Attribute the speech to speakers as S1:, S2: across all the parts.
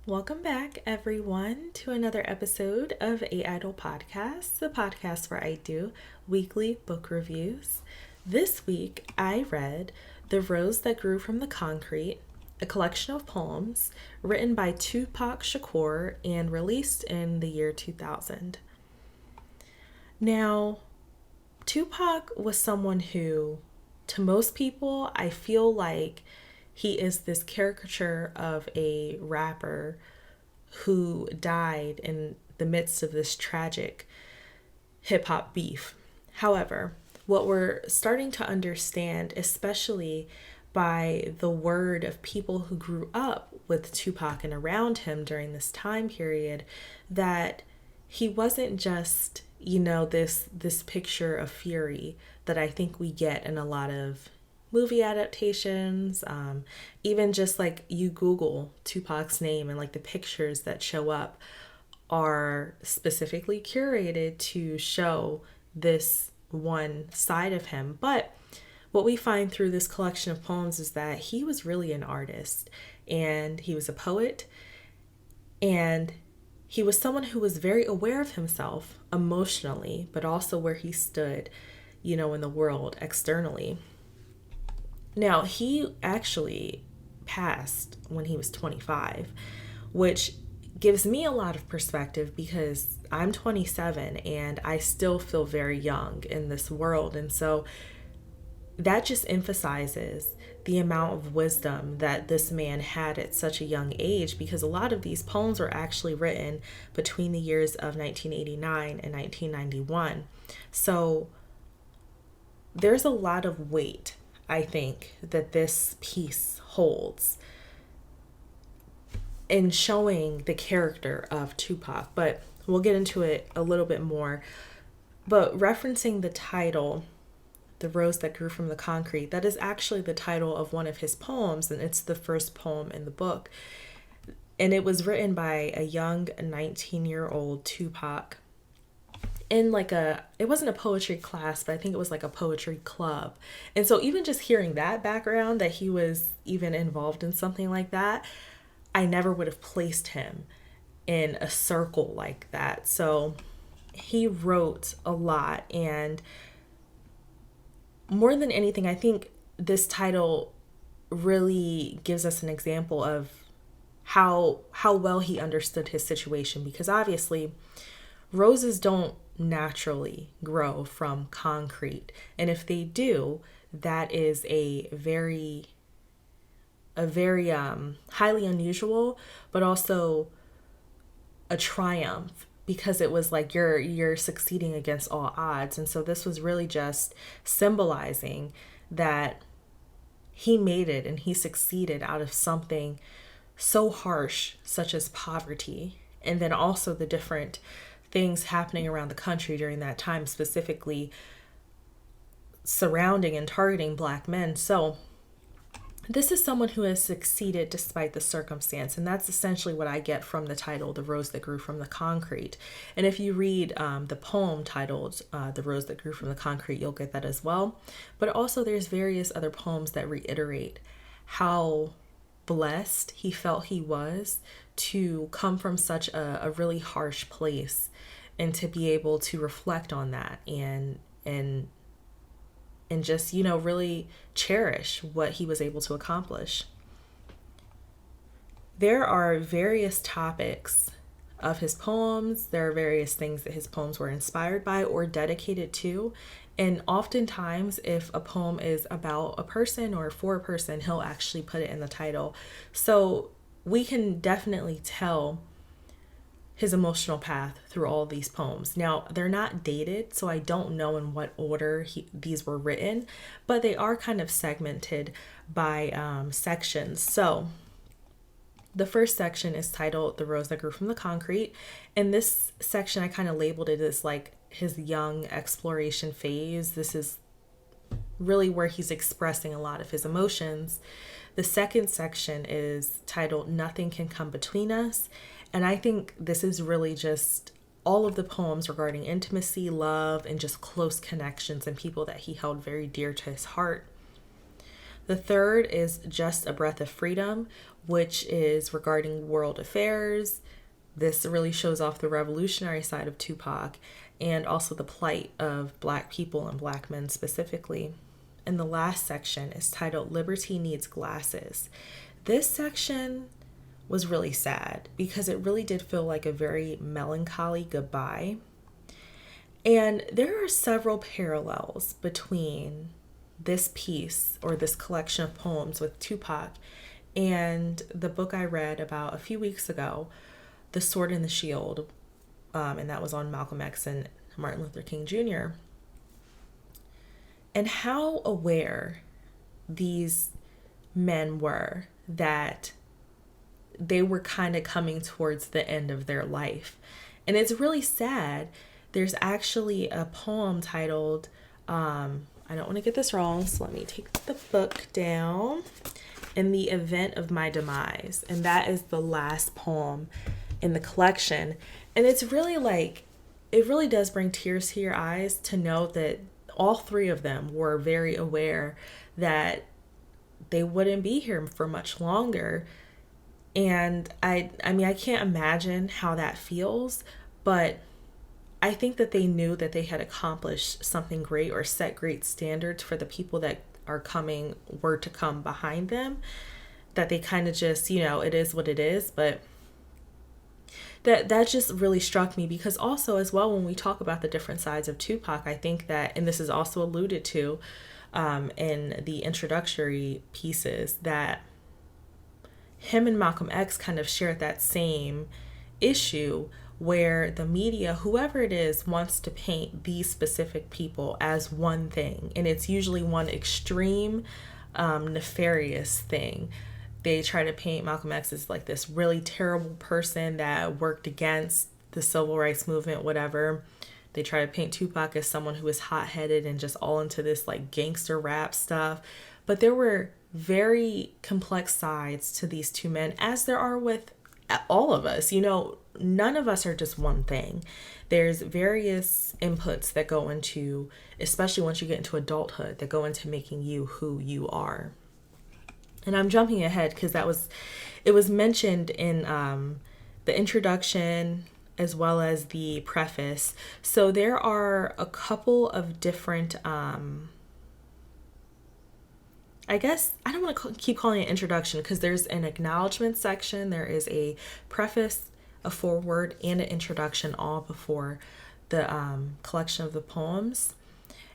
S1: Welcome back, everyone, to another episode of A.IdlePodcast, the podcast where I do weekly book reviews. This week, I read The Rose That Grew from the Concrete, a collection of poems written by Tupac Shakur and released in the year 2000. Now, Tupac was someone who, to most people, I feel like he is this caricature of a rapper who died in the midst of this tragic hip hop beef. However, what we're starting to understand, especially by the word of people who grew up with Tupac and around him during this time period, that he wasn't just, this picture of fury that I think we get in a lot of movie adaptations, even just like you Google Tupac's name and like the pictures that show up are specifically curated to show this one side of him. But what we find through this collection of poems is that he was really an artist, and he was a poet, and he was someone who was very aware of himself emotionally, but also where he stood, in the world externally. Now, he actually passed when he was 25, which gives me a lot of perspective because I'm 27 and I still feel very young in this world. And so that just emphasizes the amount of wisdom that this man had at such a young age, because a lot of these poems were actually written between the years of 1989 and 1991. So there's a lot of weight, I think, that this piece holds in showing the character of Tupac, but we'll get into it a little bit more. But referencing the title, The Rose That Grew from the Concrete, that is actually the title of one of his poems, and it's the first poem in the book. And it was written by a young 19-year-old Tupac in it wasn't a poetry class, but I think it was like a poetry club. And so even just hearing that background, that he was even involved in something like that, I never would have placed him in a circle like that. So he wrote a lot, and more than anything, I think this title really gives us an example of how well he understood his situation, because obviously roses don't naturally grow from concrete, and if they do, that is a very highly unusual, but also a triumph, because it was like you're succeeding against all odds. And so this was really just symbolizing that he made it and he succeeded out of something so harsh, such as poverty, and then also the different things happening around the country during that time, specifically surrounding and targeting Black men. So this is someone who has succeeded despite the circumstance, and that's essentially what I get from the title, The Rose That Grew from the Concrete. And if you read the poem titled The Rose That Grew from the Concrete, you'll get that as well. But also there's various other poems that reiterate how blessed he felt he was to come from such a really harsh place, and to be able to reflect on that and just, really cherish what he was able to accomplish. There are various topics of his poems. There are various things that his poems were inspired by or dedicated to. And oftentimes, if a poem is about a person or for a person, he'll actually put it in the title. So we can definitely tell his emotional path through all of these poems. Now, they're not dated, so I don't know in what order these were written, but they are kind of segmented by sections. So the first section is titled The Rose That Grew from the Concrete. And this section, I kind of labeled it as like his young exploration phase. This is really where he's expressing a lot of his emotions. The second section is titled Nothing Can Come Between Us. And I think this is really just all of the poems regarding intimacy, love, and just close connections and people that he held very dear to his heart. The third is Just a Breath of Freedom, which is regarding world affairs. This really shows off the revolutionary side of Tupac and also the plight of Black people and Black men specifically. And the last section is titled Liberty Needs Glasses. This section was really sad because it really did feel like a very melancholy goodbye. And there are several parallels between this piece or this collection of poems with Tupac and the book I read about a few weeks ago, The Sword and the Shield, and that was on Malcolm X and Martin Luther King Jr. And how aware these men were that they were kind of coming towards the end of their life. And it's really sad. There's actually a poem titled, I don't want to get this wrong, so let me take the book down, In the Event of My Demise. And that is the last poem in the collection. And it's really like, it really does bring tears to your eyes to know that all three of them were very aware that they wouldn't be here for much longer. And I mean, I can't imagine how that feels, but I think that they knew that they had accomplished something great or set great standards for the people that were to come behind them, that they kind of just, it is what it is. But that just really struck me because also as well, when we talk about the different sides of Tupac, I think that, and this is also alluded to in the introductory pieces, that him and Malcolm X kind of shared that same issue where the media, whoever it is, wants to paint these specific people as one thing. And it's usually one extreme, nefarious thing. They try to paint Malcolm X as like this really terrible person that worked against the civil rights movement, whatever. They try to paint Tupac as someone who was hot-headed and just all into this like gangster rap stuff. But there were very complex sides to these two men, as there are with all of us. None of us are just one thing. There's various inputs that go into, especially once you get into adulthood, that go into making you who you are. And I'm jumping ahead because it was mentioned in the introduction as well as the preface. So there are a couple of different, I guess, I don't want to keep calling it introduction because there's an acknowledgement section, there is a preface, a foreword, and an introduction all before the collection of the poems.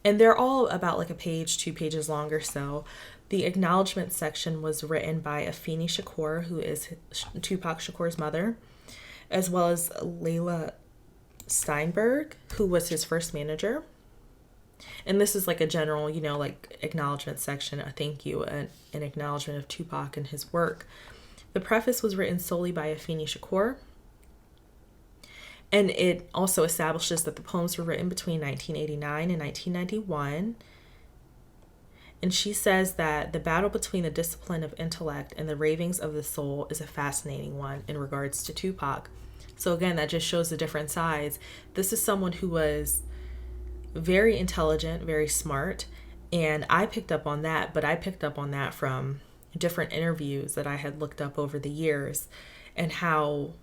S1: And they're all about like a page, 2 pages long or so. The acknowledgement section was written by Afeni Shakur, who is Tupac Shakur's mother, as well as Layla Steinberg, who was his first manager. And this is like a general, like acknowledgement section, a thank you, an acknowledgement of Tupac and his work. The preface was written solely by Afeni Shakur. And it also establishes that the poems were written between 1989 and 1991. And she says that the battle between the discipline of intellect and the ravings of the soul is a fascinating one in regards to Tupac. So again, that just shows the different sides. This is someone who was very intelligent, very smart, and I picked up on that, but I picked up on that from different interviews that I had looked up over the years, and how,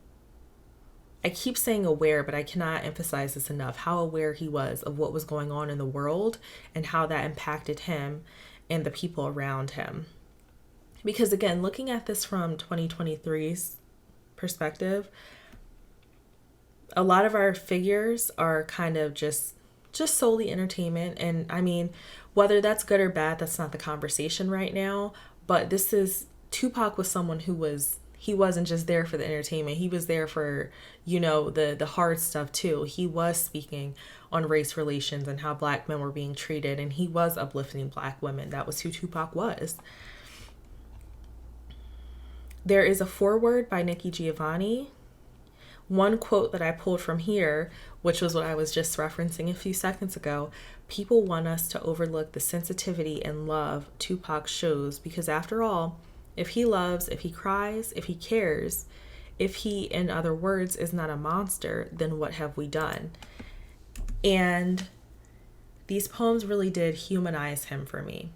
S1: I keep saying aware, but I cannot emphasize this enough, how aware he was of what was going on in the world and how that impacted him and the people around him. Because again, looking at this from 2023's perspective, a lot of our figures are kind of just solely entertainment. And I mean, whether that's good or bad, that's not the conversation right now. But Tupac was someone he wasn't just there for the entertainment. He was there for, the hard stuff too. He was speaking on race relations and how Black men were being treated. And he was uplifting Black women. That was who Tupac was. There is a foreword by Nikki Giovanni. One quote that I pulled from here, which was what I was just referencing a few seconds ago: people want us to overlook the sensitivity and love Tupac shows, because after all, if he loves, if he cries, if he cares, if he, in other words, is not a monster, then what have we done? And these poems really did humanize him for me.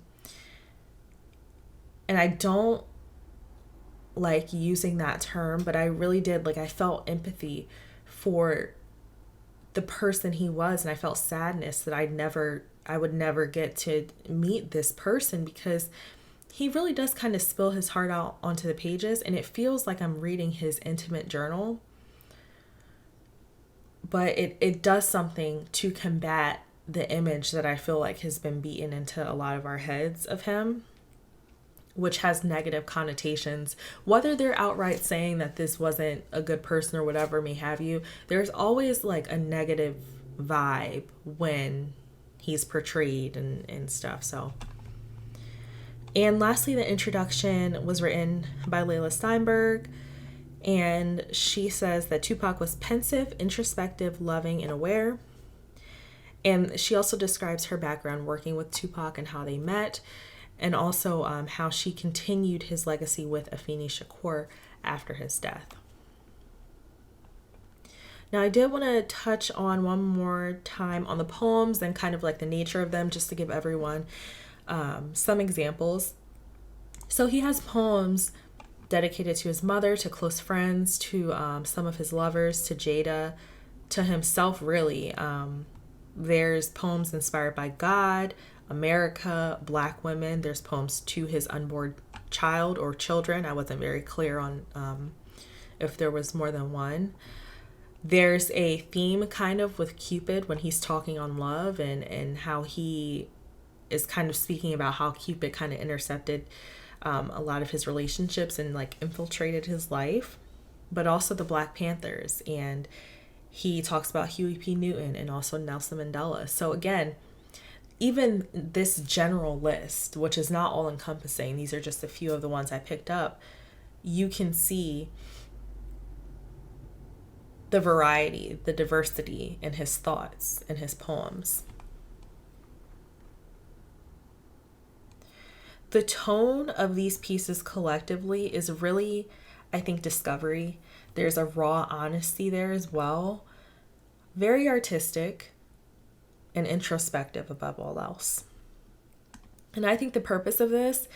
S1: And I don't like using that term, but I really did. Like, I felt empathy for the person he was, and I felt sadness that I would never get to meet this person, because he really does kind of spill his heart out onto the pages, and it feels like I'm reading his intimate journal. But it does something to combat the image that I feel like has been beaten into a lot of our heads of him, which has negative connotations. Whether they're outright saying that this wasn't a good person or whatever may have you, there's always like a negative vibe when he's portrayed and stuff. So, and lastly, the introduction was written by Layla Steinberg, and she says that Tupac was pensive, introspective, loving, and aware. And she also describes her background working with Tupac and how they met, and also how she continued his legacy with Afeni Shakur after his death. Now, I did want to touch on one more time on the poems and kind of like the nature of them, just to give everyone some examples. So he has poems dedicated to his mother, to close friends, to some of his lovers, to Jada, to himself, really. There's poems inspired by God, America, Black women. There's poems to his unborn child or children. I wasn't very clear on if there was more than one. There's a theme kind of with Cupid when he's talking on love, and how he is kind of speaking about how Cupid kind of intercepted a lot of his relationships and like infiltrated his life. But also the Black Panthers, and he talks about Huey P. Newton and also Nelson Mandela. So again, even this general list, which is not all encompassing, these are just a few of the ones I picked up, you can see the variety, the diversity in his thoughts and his poems. The tone of these pieces collectively is really, I think, discovery. There's a raw honesty there as well. Very artistic and introspective above all else. And I think the purpose of this,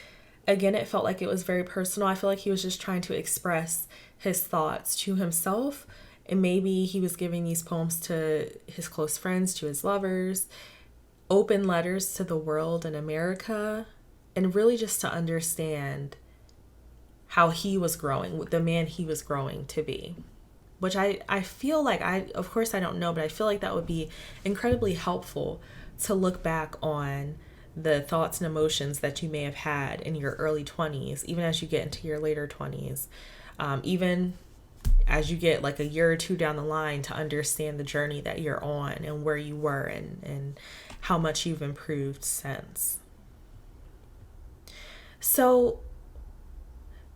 S1: again, it felt like it was very personal. I feel like he was just trying to express his thoughts to himself. And maybe he was giving these poems to his close friends, to his lovers, open letters to the world and America, and really just to understand how he was growing, the man he was growing to be. Which I feel like, of course I don't know, but I feel like that would be incredibly helpful to look back on the thoughts and emotions that you may have had in your early 20s, even as you get into your later 20s, even as you get like a year or two down the line, to understand the journey that you're on and where you were and how much you've improved since. So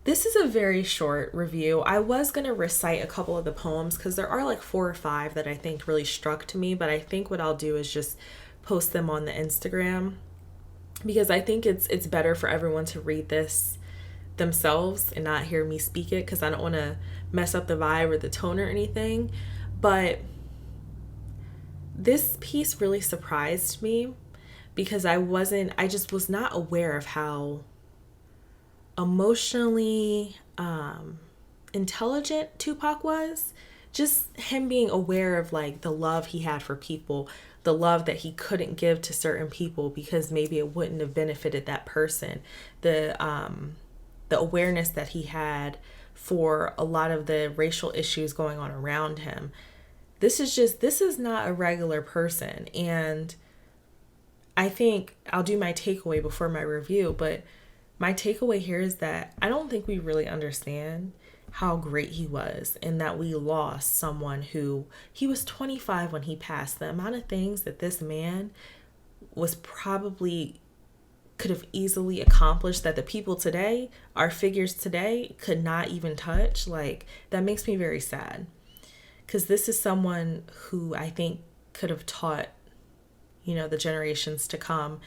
S1: this is a very short review. I was going to recite a couple of the poems because there are like 4 or 5 that I think really struck to me, but I think what I'll do is just post them on the Instagram, because I think it's better for everyone to read this themselves and not hear me speak it, because I don't want to mess up the vibe or the tone or anything. But this piece really surprised me because I just was not aware of how emotionally intelligent Tupac was. Just him being aware of like the love he had for people, the love that he couldn't give to certain people because maybe it wouldn't have benefited that person, the awareness that he had for a lot of the racial issues going on around him. This is not a regular person. And I think I'll do my takeaway before my review, but my takeaway here is that I don't think we really understand how great he was, and that we lost someone who, he was 25 when he passed. The amount of things that this man was probably could have easily accomplished that the people today, our figures today, could not even touch. Like, that makes me very sad, because this is someone who I think could have taught, the generations to come.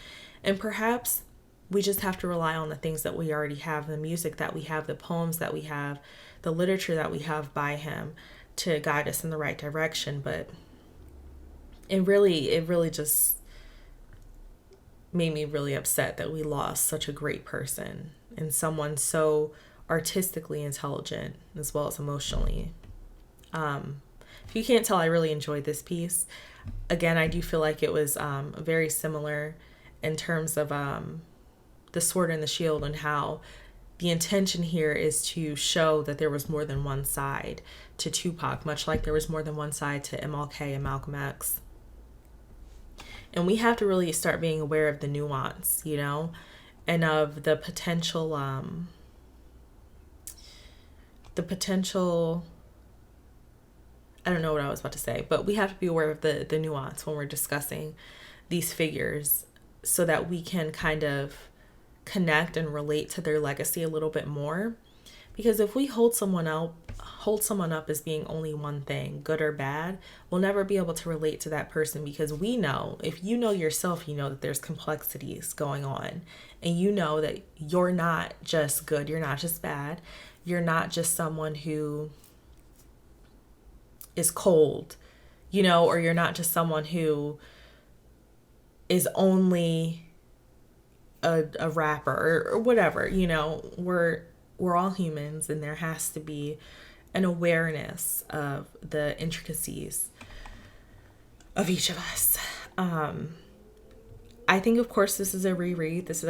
S1: And perhaps we just have to rely on the things that we already have, the music that we have, the poems that we have, the literature that we have by him to guide us in the right direction. But it really just made me really upset that we lost such a great person in someone so artistically intelligent as well as emotionally. If you can't tell, I really enjoyed this piece. Again, I do feel like it was very similar in terms of the sword and the shield, and how the intention here is to show that there was more than one side to Tupac, much like there was more than one side to MLK and Malcolm X. And we have to really start being aware of the nuance, you know, and of the potential, I don't know what I was about to say, but we have to be aware of the nuance when we're discussing these figures, so that we can kind of connect and relate to their legacy a little bit more. Because if we hold someone up as being only one thing, good or bad, we'll never be able to relate to that person, because we know, if you know yourself, you know that there's complexities going on, and you know that you're not just good, you're not just bad, you're not just someone who is cold, you know, or you're not just someone who is only a rapper or whatever, you know. We're all humans, and there has to be an awareness of the intricacies of each of us. I think, of course, this is a reread. This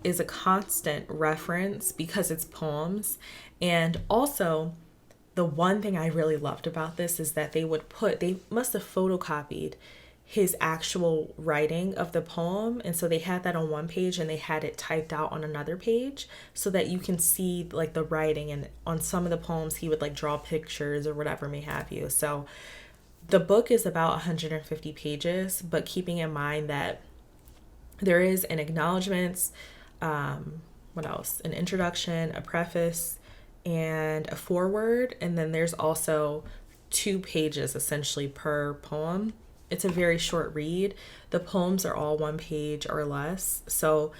S1: is a constant reference because it's poems. And also, the one thing I really loved about this is that they must have photocopied his actual writing of the poem. And so they had that on one page and they had it typed out on another page, so that you can see like the writing. And on some of the poems, he would like draw pictures or whatever may have you. So the book is about 150 pages, but keeping in mind that there is an acknowledgments, what else? An introduction, a preface, and a foreword. And then there's also 2 pages essentially per poem. It's a very short read. The poems are all 1 page or less. So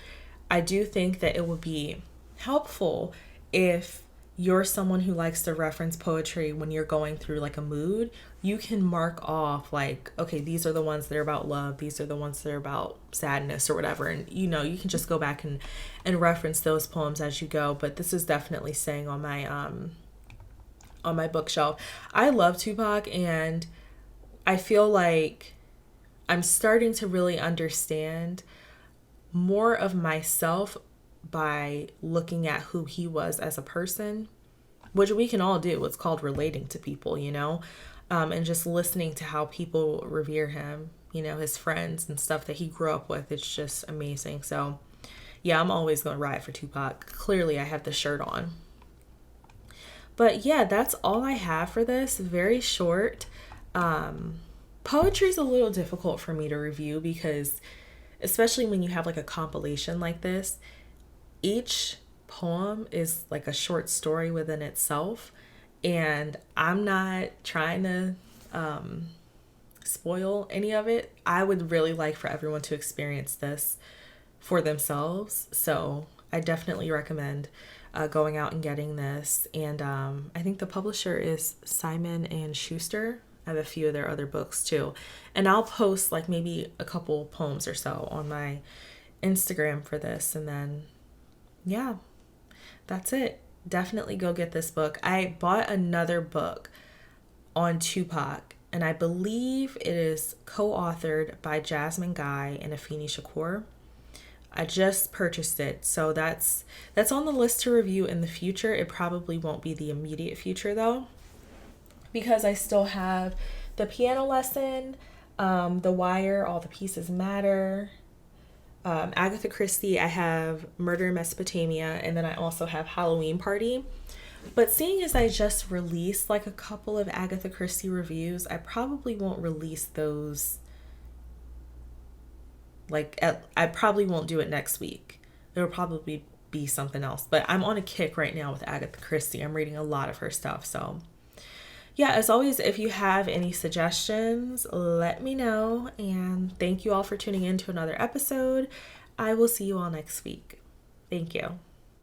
S1: I do think that it would be helpful if you're someone who likes to reference poetry when you're going through like a mood. You can mark off like, okay, these are the ones that are about love. These are the ones that are about sadness or whatever. And, you know, you can just go back and reference those poems as you go. But this is definitely staying on my bookshelf. I love Tupac, and I feel like I'm starting to really understand more of myself by looking at who he was as a person, which we can all do. It's called relating to people, you know, and just listening to how people revere him, you know, his friends and stuff that he grew up with. It's just amazing. So yeah, I'm always going to ride for Tupac. Clearly I have the shirt on. But yeah, that's all I have for this. Very short. Poetry is a little difficult for me to review because, especially when you have like a compilation like this, each poem is like a short story within itself, and I'm not trying to spoil any of it. I would really like for everyone to experience this for themselves, so I definitely recommend going out and getting this. And I think the publisher is Simon and Schuster. I have a few of their other books too. And I'll post like maybe a couple poems or so on my Instagram for this. And then, yeah, that's it. Definitely go get this book. I bought another book on Tupac, and I believe it is co-authored by Jasmine Guy and Afeni Shakur. I just purchased it. So that's on the list to review in the future. It probably won't be the immediate future though, because I still have The Piano Lesson, The Wire, All the Pieces Matter, Agatha Christie. I have Murder in Mesopotamia, and then I also have Halloween Party. But seeing as I just released like a couple of Agatha Christie reviews, I probably won't release those. I probably won't do it next week. It'll probably be something else. But I'm on a kick right now with Agatha Christie. I'm reading a lot of her stuff, so yeah, as always, if you have any suggestions, let me know. And thank you all for tuning in to another episode. I will see you all next week. Thank you.